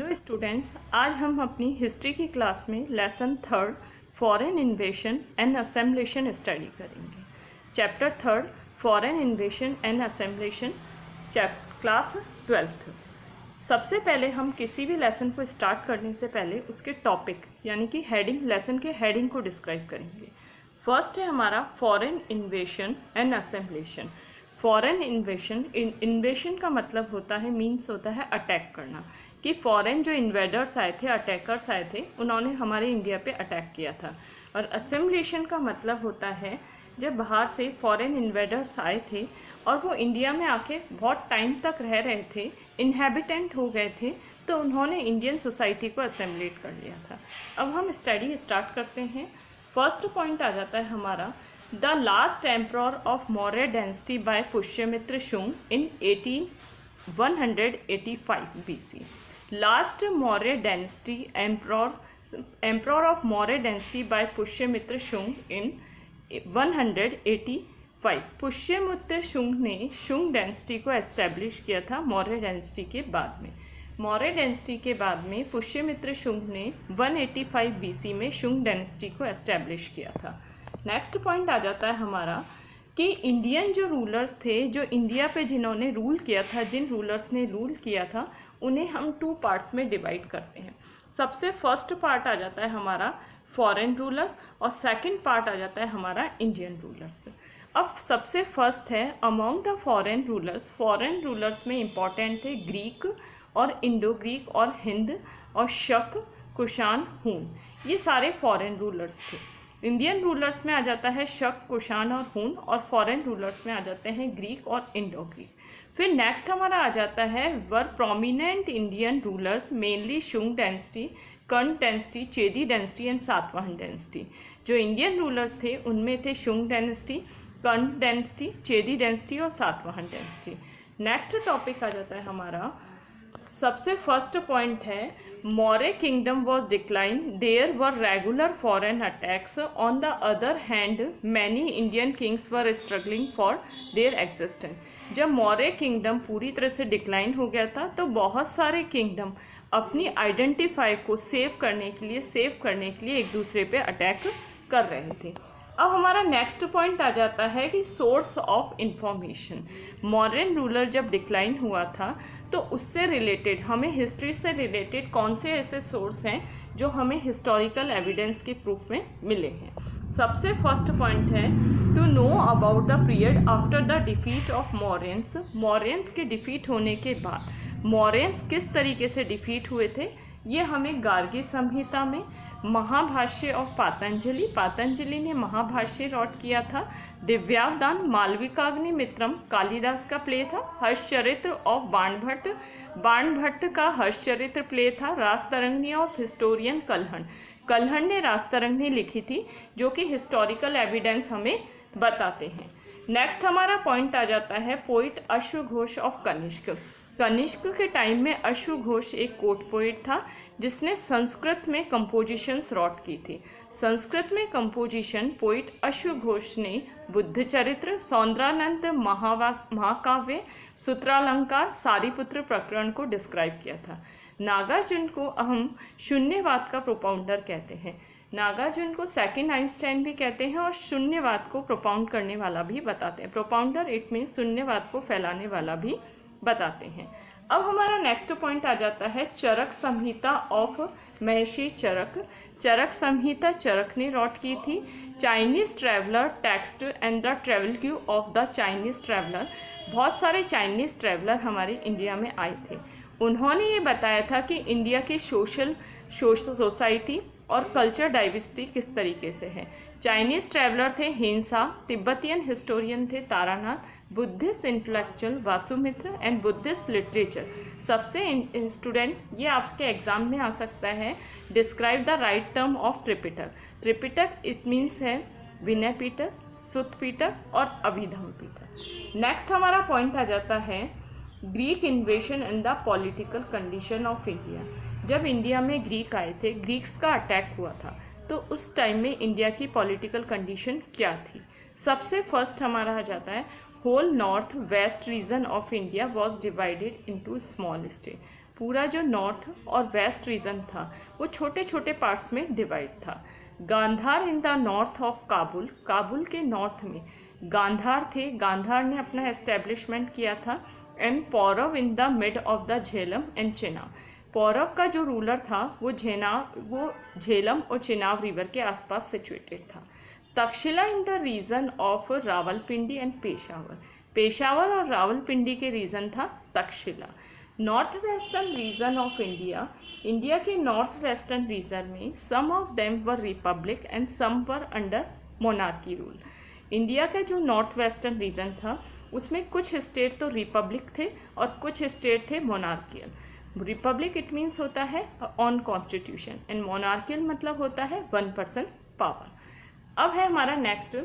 Hello students, आज हम अपनी हिस्ट्री की क्लास में lesson third foreign invasion and assimilation study करेंगे। Chapter third foreign invasion and assimilation, class 12th। सबसे पहले हम किसी भी लेसन को स्टार्ट करने से पहले उसके टॉपिक यानी कि हेडिंग, लेसन के हेडिंग को डिस्क्राइब करेंगे। फर्स्ट है हमारा foreign invasion and assimilation. Foreign invasion, invasion का मतलब होता है, मीन्स होता है अटैक करना, कि फॉरेन जो इन्वेडर्स आए थे, अटैकर्स आए थे, उन्होंने हमारे इंडिया पे अटैक किया था। और असेम्बलेशन का मतलब होता है जब बाहर से फॉरेन इन्वेडर्स आए थे और वो इंडिया में आके बहुत टाइम तक रह रहे थे, इनहेबिटेंट हो गए थे, तो उन्होंने इंडियन सोसाइटी को असेम्बलेट कर लिया था। अब हम स्टडी स्टार्ट करते हैं। फर्स्ट पॉइंट आ जाता है हमारा the last emperor of Maurya dynasty by Pushyamitra Shunga in 185 BC। Last Maurya dynasty emperor of Maurya dynasty by Pushyamitra Shunga in 185। Pushyamitra Shunga ने शुंग डायनेस्टी को एस्टेब्लिश किया था मौर्य डायनेस्टी के बाद में। मौर्य डायनेस्टी के बाद में पुष्यमित्र शुंग ने 185 BC में शुंग डायनेस्टी को एस्टेब्लिश किया था। नेक्स्ट पॉइंट आ जाता है हमारा कि इंडियन जो रूलर्स थे, जो इंडिया पे जिन्होंने रूल किया था, जिन रूलर्स ने रूल किया था, उन्हें हम 2 पार्ट्स में डिवाइड करते हैं। सबसे फर्स्ट पार्ट आ जाता है हमारा फॉरेन रूलर्स और सेकंड पार्ट आ जाता है हमारा इंडियन रूलर्स। अब सबसे फर्स्ट है among the foreign rulers. Foreign rulers में इंपॉर्टेंट थे ग्रीक और इंडो ग्रीक और हिंद और शक, कुषाण, हून, ये सारे फॉरेन रूलर्स थे। इंडियन रूलर्स में आ जाता है शक, कुषाण और हून, और फॉरेन रूलर्स में आ जाते हैं ग्रीक और इंडो ग्रीक। फिर नेक्स्ट हमारा आ जाता है were prominent Indian rulers mainly Shunga dynasty, Karna dynasty, Chedi dynasty and Satavahana dynasty. जो इंडियन रूलर्स थे उनमें थे Shunga dynasty, Karna dynasty, Chedi dynasty और सातवाहन डायनेस्टी। नेक्स्ट टॉपिक आ जाता है हमारा, सबसे फर्स्ट पॉइंट है Maurya kingdom was decline, there were regular foreign attacks, on the other hand many Indian kings were struggling for their existence. जब मौर्य किंगडम पूरी तरह से डिक्लाइन हो गया था तो बहुत सारे किंगडम अपनी आइडेंटिफाई को सेव करने के लिए एक दूसरे पे अटैक कर रहे थे। अब हमारा नेक्स्ट पॉइंट आ जाता है कि source of information. Modern ruler जब डिक्लाइन हुआ था तो उससे रिलेटेड, हमें हिस्ट्री से रिलेटेड कौन से ऐसे सोर्स हैं जो हमें हिस्टोरिकल एविडेंस के प्रूफ में मिले हैं। सबसे फर्स्ट पॉइंट है to know about the period after the defeat of Mauryans. Mauryans के डिफीट होने के बाद मौर्यंस किस तरीके से डिफीट हुए थे, ये हमें गार्गी संहिता में, महाभाष्य ऑफ पातंजलि ने महाभाष्य रॉट किया था, दिव्यावदान, मालविकाग्निमित्रम कालिदास का प्ले था, हर्षचरित्र ऑफ बाणभट्ट का हर्षचरित्र प्ले था, राजतरंगिणी ऑफ हिस्टोरियन कल्हण ने राजतरंगिणी लिखी थी, जो कि हिस्टोरिकल एविडेंस हमें बताते हैं। नेक्स्ट हमारा पॉइंट आ जाता है पोइट अश्वघोष ऑफ कनिष्क। कनिष्क के टाइम में अश्वघोष एक कोर्ट पोइट था जिसने संस्कृत में कंपोजिशंस रॉट की थी। संस्कृत में कंपोजिशन पोइट अश्वघोष ने बुद्ध चरित्र, सौंदरानंद महाकाव्य, सूत्रालंकार, सारीपुत्र प्रकरण को डिस्क्राइब किया था। नागार्जुन को हम शून्यवाद का प्रोपाउंडर कहते हैं। नागार्जुन को सेकंड आइंस्टाइन भी कहते हैं और शून्यवाद को प्रोपाउंड करने वाला भी बताते हैं। प्रोपाउंडर इट मीन शून्यवाद को फैलाने वाला भी बताते हैं। अब हमारा नेक्स्ट पॉइंट आ जाता है चरक संहिता ऑफ महर्षि चरक। चरक संहिता चरक ने रॉट की थी। Chinese traveller text and the travel Q of the Chinese traveller. बहुत सारे चाइनीज ट्रैवलर हमारे इंडिया में आए थे। उन्होंने ये बताया था कि इंडिया की सोसाइटी और कल्चर डाइवर्सिटी किस तरीके से है। चाइनीज ट्रैवलर थे हिंसा, तिब्बतियन हिस्टोरियन थे Taranath, Buddhist intellectual Vasumitra and Buddhist literature. सबसे स्टूडेंट ये आपके एग्जाम में आ सकता है, describe the right term of Tripitaka. Tripitaka it means है विनय पीटक, सुत पीटक और अभिधम पीटक। नेक्स्ट हमारा पॉइंट आ जाता है Greek इन्वेशन and the political condition of India. जब इंडिया में ग्रीक आए थे, ग्रीक्स का अटैक हुआ था, तो उस टाइम में इंडिया की पॉलिटिकल कंडीशन क्या थी। सबसे फर्स्ट हमारा आ जाता है whole north west region of India was divided into small state. पूरा जो नॉर्थ और वेस्ट रीजन था वो छोटे छोटे पार्ट्स में डिवाइड था। Gandhara in the north of Kabul, Kabul के नॉर्थ में गांधार थे, गांधार ने अपना एस्टेब्लिशमेंट किया था। And Paurav in the mid of the Jhelum and Chenab, Paurav का जो रूलर था वो झेलम और चिनाब रिवर के आसपास सिचुएटेड था। Takshashila in the region of Rawalpindi and Peshawar, Peshawar और रावलपिंडी के रीजन था Takshashila. North western region of India, India के नॉर्थ वेस्टर्न रीजन में some of them were republic and some were under monarchy rule. India का जो नॉर्थ वेस्टर्न रीजन था उसमें कुछ स्टेट तो रिपब्लिक थे और कुछ स्टेट थे मोनार्कियल। रिपब्लिक इट मीन्स होता है ऑन कॉन्स्टिट्यूशन एंड मोनार्कियल मतलब होता है 1% पावर। अब है हमारा next,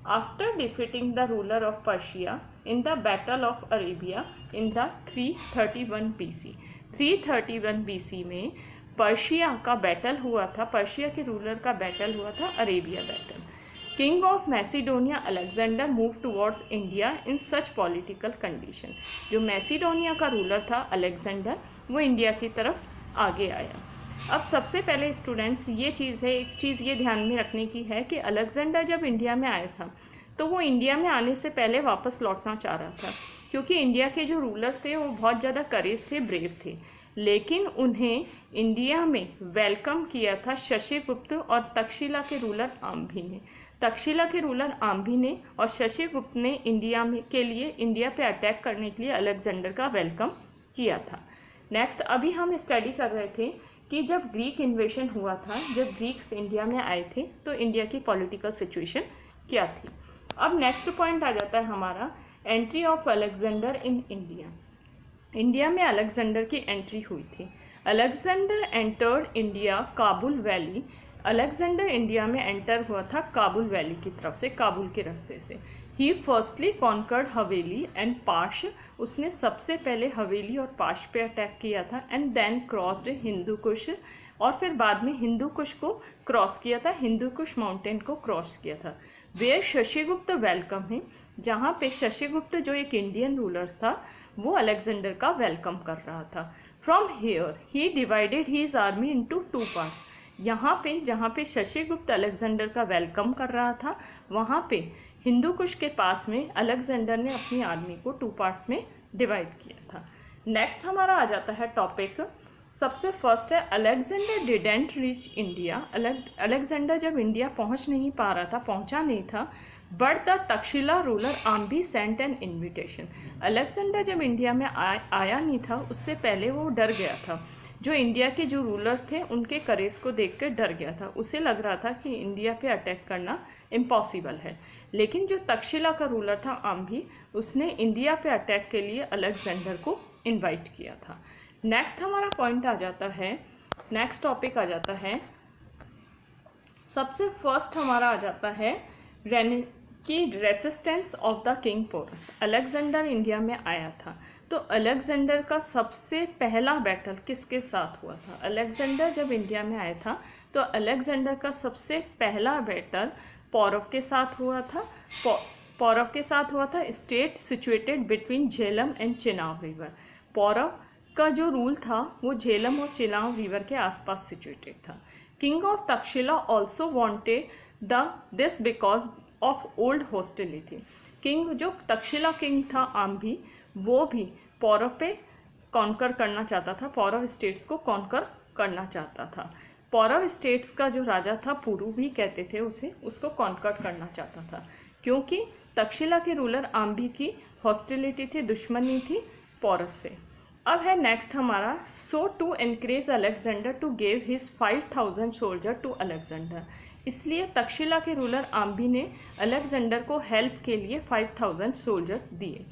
after defeating the ruler of Persia in the battle of Arabia in the 331 BC, 331 BC में पर्शिया का बैटल हुआ था, पर्शिया के रूलर का बैटल हुआ था, Arabia battle. King of Macedonia Alexander move towards India in such political condition, जो Macedonia का रूलर था अलेक्जेंडर वो इंडिया की तरफ आगे आया। अब सबसे पहले स्टूडेंट्स ये चीज़ है, एक चीज़ ये ध्यान में रखने की है कि अलेक्जेंडर जब इंडिया में आया था तो वो इंडिया में आने से पहले वापस लौटना चाह रहा था, क्योंकि इंडिया के जो रूलर्स थे वो बहुत ज़्यादा करेज थे, ब्रेव थे। लेकिन उन्हें इंडिया में वेलकम किया था शशिगुप्त और तक्षशिला के रूलर आम्भी ने। तक्षशिला के रूलर आम्भी ने और शशिगुप्त ने इंडिया में के लिए इंडिया पे अटैक करने के लिए अलेक्जेंडर का वेलकम किया था। नेक्स्ट, अभी हम स्टडी कर रहे थे कि जब ग्रीक इन्वेशन हुआ था, जब ग्रीक्स इंडिया में आए थे तो इंडिया की पॉलिटिकल सिचुएशन क्या थी। अब नेक्स्ट पॉइंट आ जाता है हमारा entry of Alexander in India. India में अलेक्जेंडर की एंट्री हुई थी। Alexander entered India Kabul valley, Alexander India में एंटर हुआ था काबुल वैली की तरफ से, काबुल के रास्ते से। ही फर्स्टली कॉन्कर्ड हवेली एंड पाश, उसने सबसे पहले हवेली और पाश पे अटैक किया था। And then crossed Hindu Kush, और फिर बाद में हिंदू कुश को क्रॉस किया था, हिंदू कुश माउंटेन को क्रॉस किया था। वेयर शशिगुप्त वेलकम है, जहाँ पे शशिगुप्त जो एक इंडियन रूलर था वो अलेक्जेंडर का वेलकम कर रहा था। From here he divided his army into 2 parts, यहाँ पे जहाँ पे शशिगुप्त अलेक्जेंडर का वेलकम कर रहा था वहाँ पे हिंदू कुश के पास में अलेक्जेंडर ने अपनी आर्मी को 2 पार्ट्स में डिवाइड किया था। नेक्स्ट हमारा आ जाता है टॉपिक, सबसे फर्स्ट है Alexander didn't reach India. Alexander जब इंडिया पहुँच नहीं पा रहा था, पहुँचा नहीं था, but the Takshashila ruler Ambhi sent an invitation. Alexander जब इंडिया में आया नहीं था उससे पहले वो डर गया था, जो इंडिया के जो रूलर्स थे उनके करेज को देख कर डर गया था, उसे लग रहा था कि इंडिया पे अटैक करना इम्पॉसिबल है। लेकिन जो तक्षशिला का रूलर था आम्भी, उसने इंडिया पे अटैक के लिए अलेक्जेंडर को इनवाइट किया था। नेक्स्ट हमारा पॉइंट आ जाता है, नेक्स्ट टॉपिक आ जाता है, सबसे फर्स्ट हमारा आ जाता है कि resistance of the king Porus. Alexander India में आया था तो अलेक्जेंडर का सबसे पहला बैटल किसके साथ हुआ था। अलेक्जेंडर जब इंडिया में आया था तो अलेक्जेंडर का सबसे पहला बैटल पौरव के साथ हुआ था। पौरव के साथ हुआ था, state situated between Jhelum and Chenab river. Paurav का जो रूल था वो झेलम और चिनाब रिवर के आसपास सिचुएटेड था। King of Takshashila also wanted this because of old hostility. King जो तक्षशिला किंग था आम्भी, वो भी पौरव पे कॉन्कर करना चाहता था, पौरव स्टेट्स को कॉन्कर करना चाहता था। पौरव स्टेट्स का जो राजा था, पुरु भी कहते थे उसे, उसको कॉन्कर करना चाहता था, क्योंकि तक्षशिला के रूलर आम्भी की हॉस्टिलिटी थी, दुश्मनी थी पौरस से। अब है नेक्स्ट हमारा, so to encourage Alexander to give his 5000 soldier to Alexander. इसलिए तक्षशिला के रूलर आम्भी ने अलेक्जेंडर को हेल्प के लिए 5000 सोल्जर दिए।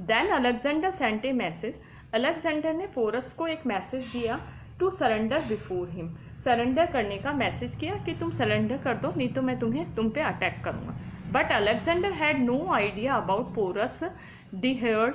Then Alexander sent a message, Alexander ने पोरस को एक मैसेज दिया to surrender before him, surrender करने का मैसेज किया कि तुम सरेंडर कर दो, नहीं तो मैं तुम पे अटैक करूँगा। But Alexander had no idea about Porus the hard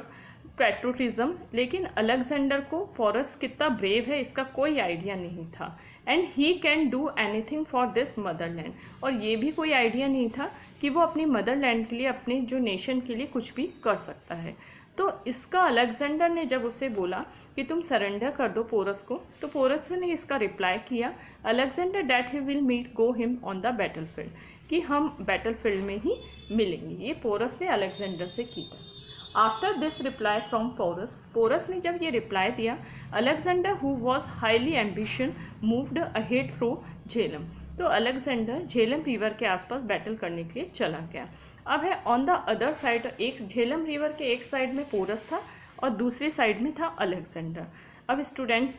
patriotism, लेकिन अलेक्जेंडर को पोरस कितना ब्रेव है इसका कोई आइडिया नहीं था। And he can do anything for this motherland, और ये भी कोई आइडिया नहीं था कि वो अपनी मदरलैंड के लिए, अपने जो नेशन के लिए कुछ भी कर सकता है। तो इसका अलेक्जेंडर ने जब उसे बोला कि तुम सरेंडर कर दो पोरस को। तो पोरस ने इसका रिप्लाई किया Alexander that he will meet go him on the battlefield, कि हम बैटलफील्ड में ही मिलेंगे। ये पोरस ने अलेक्जेंडर से की था। After this reply from Porus, Porus ने जब ये रिप्लाई दिया, Alexander who was highly ambition moved ahead through Jhelum. तो अलेक्जेंडर झेलम रिवर के आसपास बैटल करने के लिए चला गया। अब है ऑन द अदर साइड, एक झेलम रिवर के एक साइड में पोरस था और दूसरी साइड में था अलेक्जेंडर। अब स्टूडेंट्स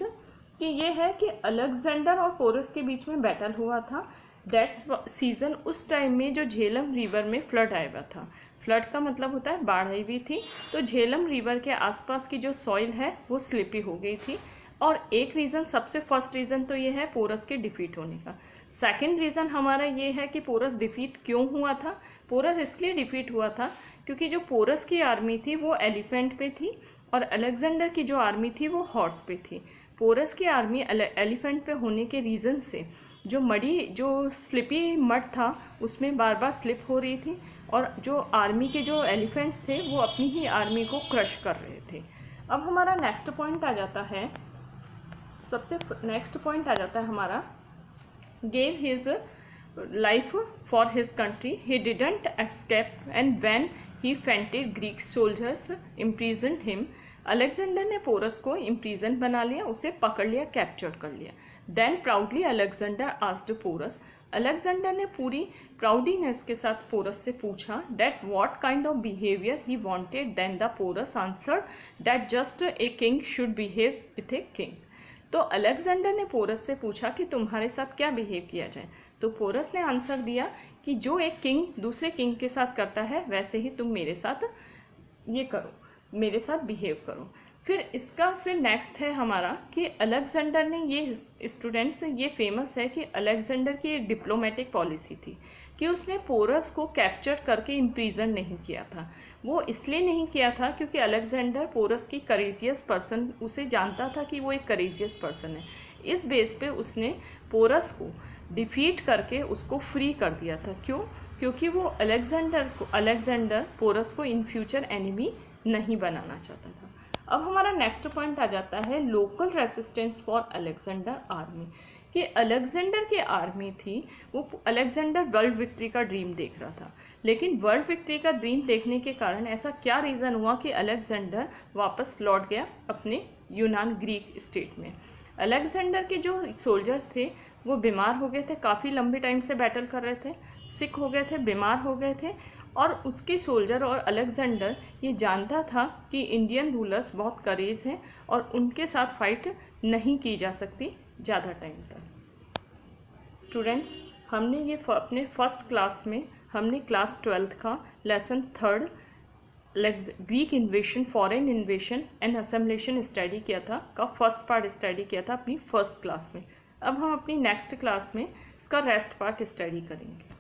कि ये है कि अलेक्जेंडर और पोरस के बीच में बैटल हुआ था। दैट्स सीजन, उस टाइम में जो झेलम रिवर में फ्लड आया हुआ था। फ्लड का मतलब होता है बाढ़ आई हुई थी। तो झेलम रिवर के आसपास की जो सॉइल है वो स्लिपी हो गई थी। और एक रीज़न, सबसे फर्स्ट रीज़न तो ये है पोरस के डिफीट होने का। सेकंड रीज़न हमारा ये है कि पोरस डिफीट क्यों हुआ था। पोरस इसलिए डिफीट हुआ था क्योंकि जो पोरस की आर्मी थी वो एलिफेंट पे थी और अलेक्जेंडर की जो आर्मी थी वो हॉर्स पे थी। पोरस की आर्मी एलिफेंट पे होने के रीज़न से जो स्लिपी मड था उसमें बार बार स्लिप हो रही थी और जो आर्मी के जो एलिफेंट्स थे वो अपनी ही आर्मी को क्रश कर रहे थे। अब हमारा नेक्स्ट पॉइंट आ जाता है, सबसे नेक्स्ट पॉइंट आ जाता है हमारा, gave his life for his country, he didn't escape and when he fainted Greek soldiers imprisoned him। Alexander ने पोरस को इम्प्रीजन बना लिया, उसे पकड़ लिया, कैप्चर कर लिया। Then proudly Alexander asked Porus, Alexander ने पूरी प्राउडीनेस के साथ पोरस से पूछा that what kind of behaviour he wanted. Then the Porus answered that just a king should behave with a king. तो अलेक्जेंडर ने पोरस से पूछा कि तुम्हारे साथ क्या बिहेव किया जाए। तो पोरस ने आंसर दिया कि जो एक किंग दूसरे किंग के साथ करता है वैसे ही तुम मेरे साथ ये करो, मेरे साथ बिहेव करो। फिर नेक्स्ट है हमारा कि अलेक्जेंडर ने, ये स्टूडेंट्स ये फेमस है कि अलेक्जेंडर की एक डिप्लोमेटिक पॉलिसी थी कि उसने पोरस को कैप्चर करके इम्प्रीजन नहीं किया था। वो इसलिए नहीं किया था क्योंकि अलेक्जेंडर पोरस की करेजियस पर्सन, उसे जानता था कि वो एक करेजियस पर्सन है। इस बेस पे उसने पोरस को डिफीट करके उसको फ्री कर दिया था। क्यों? क्योंकि वो अलेक्जेंडर पोरस को इन फ्यूचर एनिमी नहीं बनाना चाहता था। अब हमारा नेक्स्ट पॉइंट आ जाता है local resistance for Alexander army, कि अलेक्जेंडर की आर्मी थी वो, अलेक्जेंडर वर्ल्ड विक्ट्री का ड्रीम देख रहा था, लेकिन वर्ल्ड विक्ट्री का ड्रीम देखने के कारण ऐसा क्या रीज़न हुआ कि अलेक्जेंडर वापस लौट गया अपने यूनान ग्रीक स्टेट में। अलेक्जेंडर के जो सोल्जर्स थे वो बीमार हो गए थे, काफ़ी लंबे टाइम से बैटल कर रहे थे, सिक हो गए थे, बीमार हो गए थे। और उसके सोल्जर और अलेक्जेंडर ये जानता था कि इंडियन रूलर्स बहुत करेज हैं और उनके साथ फाइट नहीं की जा सकती ज़्यादा टाइम तक। स्टूडेंट्स हमने ये अपने फर्स्ट क्लास में हमने क्लास 12th का lesson 3 Greek invasion, foreign invasion and assimilation study किया था, का फर्स्ट पार्ट स्टडी किया था अपनी फर्स्ट क्लास में। अब हम अपनी नेक्स्ट क्लास में इसका रेस्ट पार्ट स्टडी करेंगे।